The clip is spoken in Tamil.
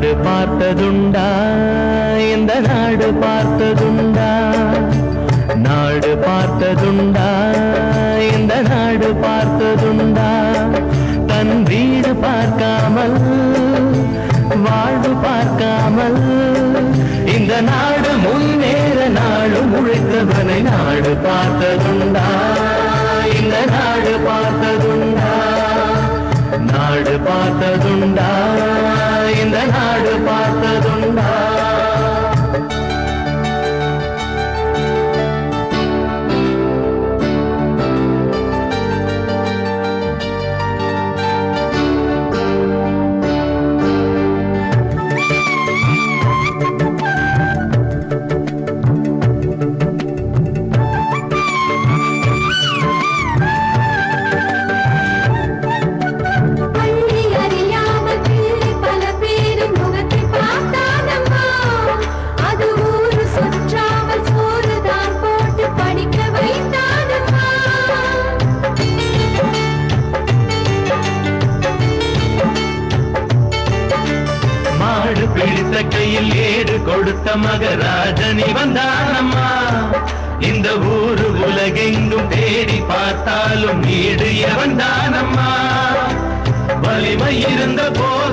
நாடு பார்த்ததுண்டா இந்த நாடு பார்த்ததுண்டா நாடு பார்த்ததுண்டா இந்த நாடு பார்த்ததுண்டா தன் வீடு பார்க்காமல் வாழ்வு பார்க்காமல் இந்த நாடு முன்னேற நாடு உழைத்தவனை நாடு பார்த்ததுண்டா இந்த நாடு பார்த்ததுண்டா நாடு பார்த்ததுண்டா இந்த நாடு பார்த்ததுண்டா பிடித்த கையில் ஏடு கொடுத்த மகராஜனி வந்தானம்மா இந்த ஊரு உலகெங்கும் தேடி பார்த்தாலும் ஈடு எவன்தானம்மா வலிமை இருந்த போது